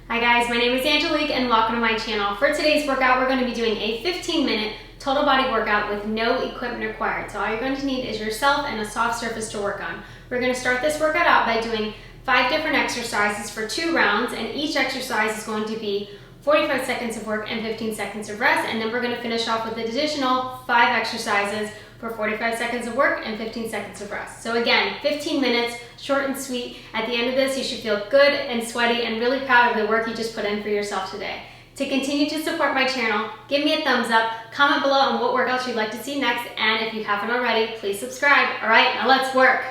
Hi guys, my name is Angelique and welcome to my channel. For today's workout, we're going to be doing a 15-minute total body workout with no equipment required. So all you're going to need is yourself and a soft surface to work on. We're going to start this workout out by doing 5 different exercises for 2 rounds, and each exercise is going to be 45 seconds of work and 15 seconds of rest, and then we're going to finish off with an additional 5 exercises for 45 seconds of work and 15 seconds of rest. So again, 15 minutes, short and sweet. At the end of this, you should feel good and sweaty and really proud of the work you just put in for yourself today. To continue to support my channel, give me a thumbs up, comment below on what workouts you'd like to see next, and if you haven't already, please subscribe. All right, now let's work.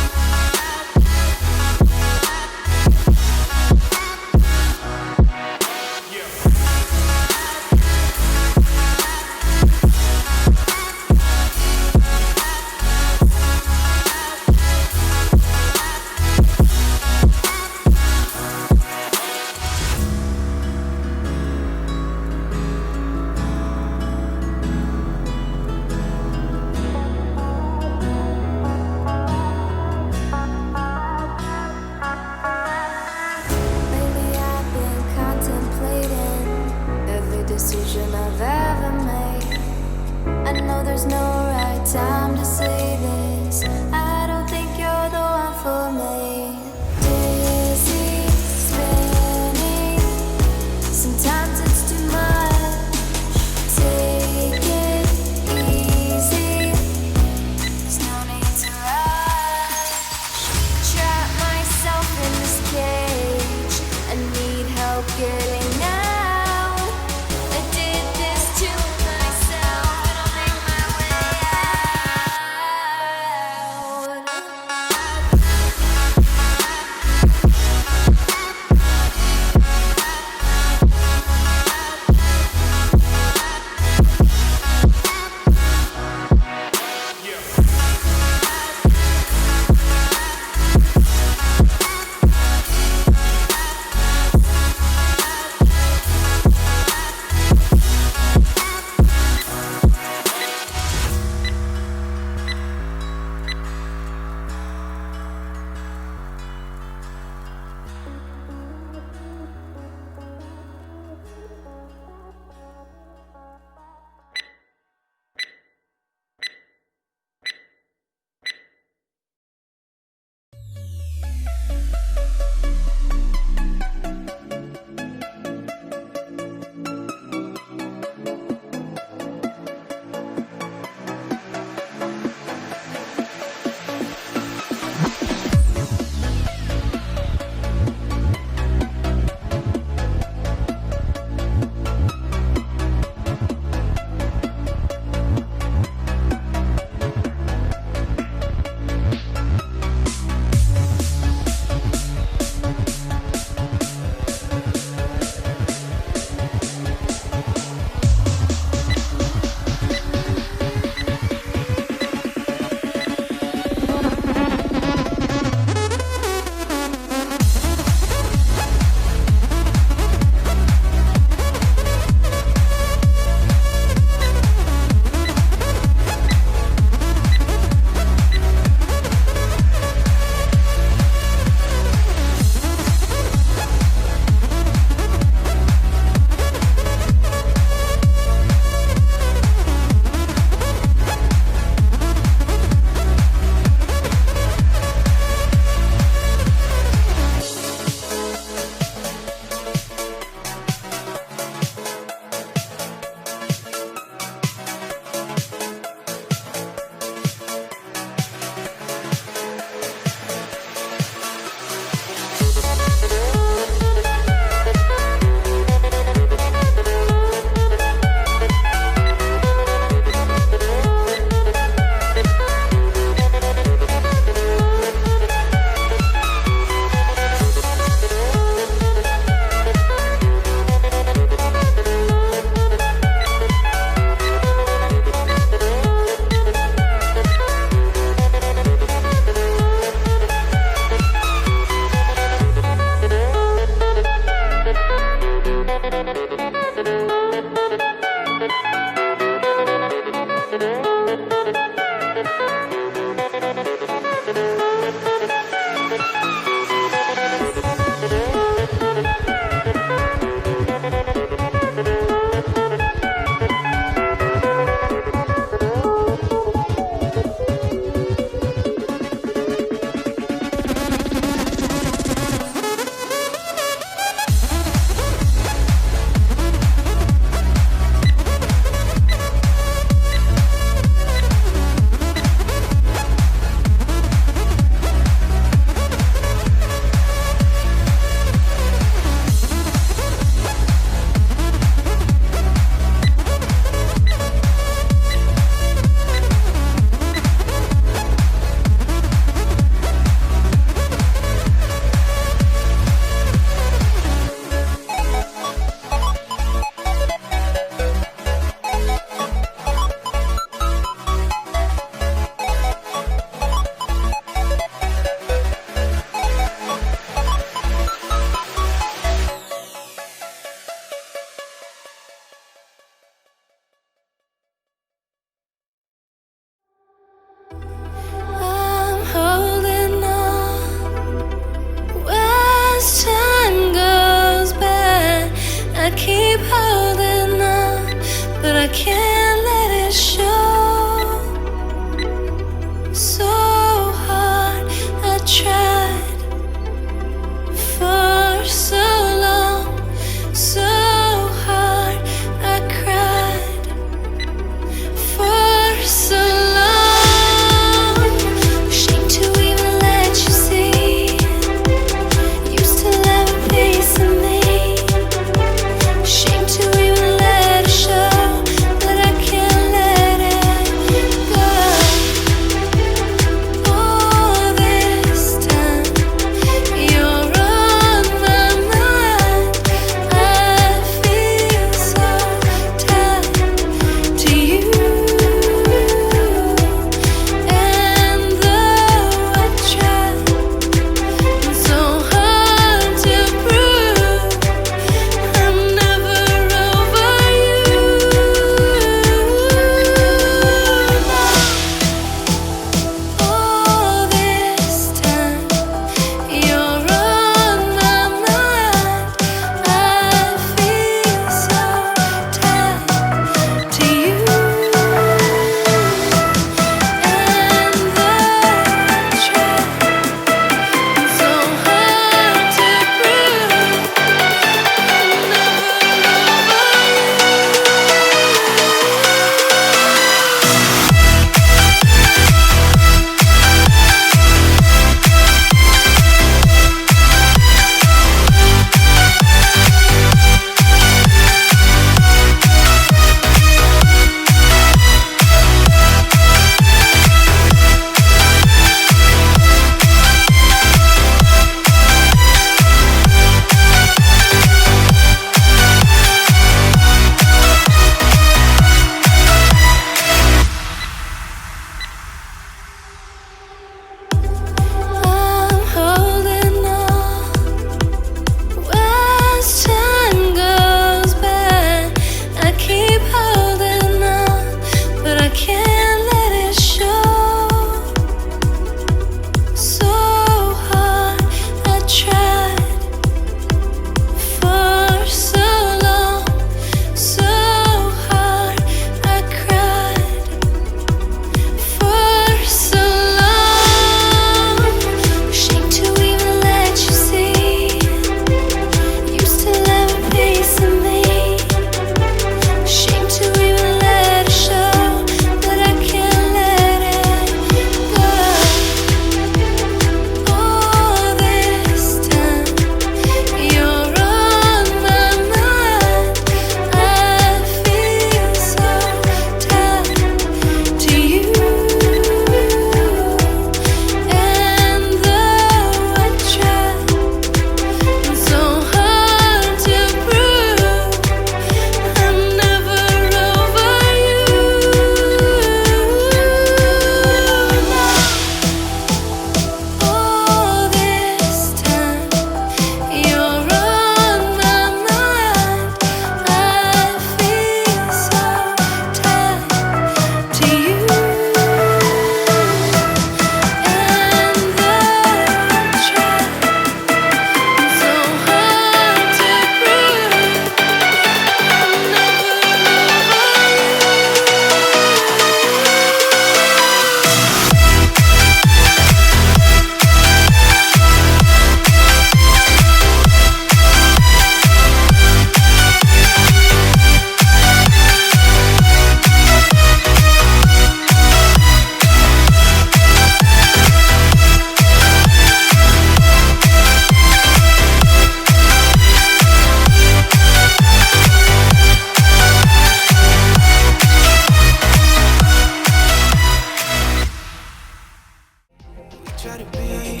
try to be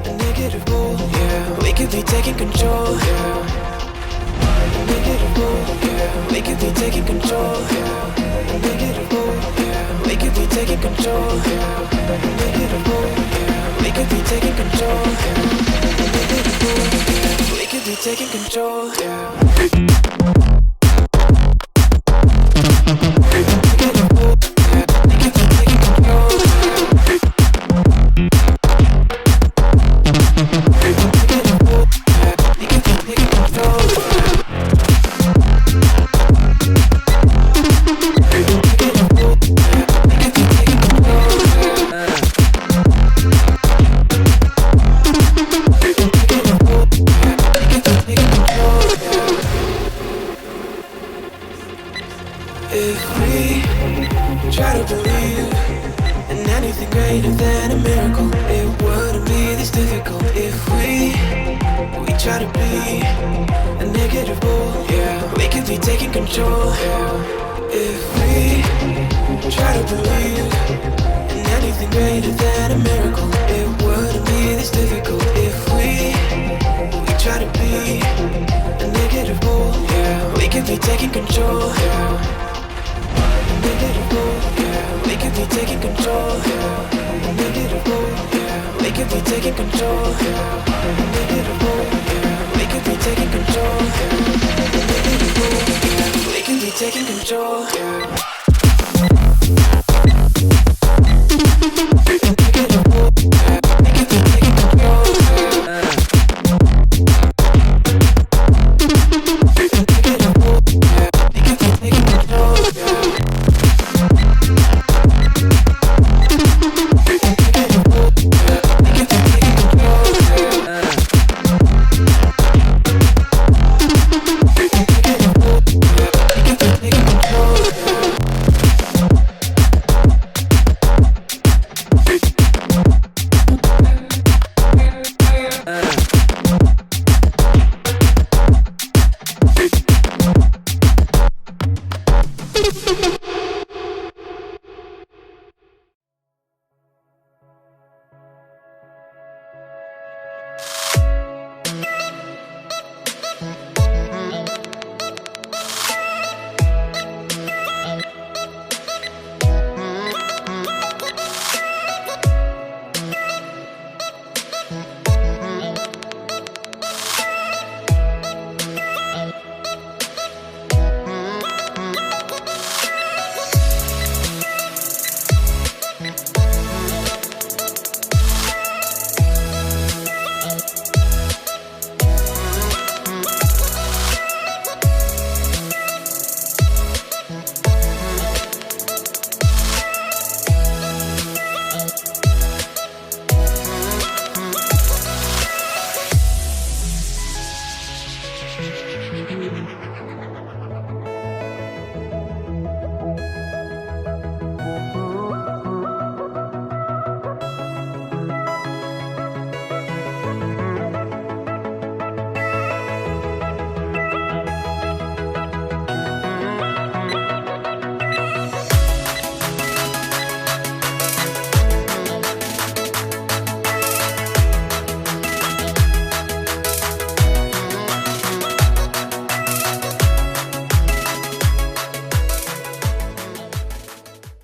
a negative bull, yeah. We could be taking control, yeah. A negative bull, yeah. We could be taking control, yeah. A negative bull, yeah. We could be taking control, yeah. A negative bull, yeah. We could be taking control, yeah. A negative bull, yeah. We could be taking control, yeah. If we try to believe in anything greater than a miracle, it wouldn't be this difficult. If we try to be a negative bull, yeah, we could be taking control, yeah. If we try to believe in anything greater than a miracle, it wouldn't be this difficult. If we try to be a negative bull, yeah, we could be taking control, yeah. Negative bull, yeah. We could be taking control, yeah. Negative bull, yeah. We could be taking control, yeah. Negative bull, yeah. We could be taking control, yeah. Negative bull, yeah. We could be taking control, yeah.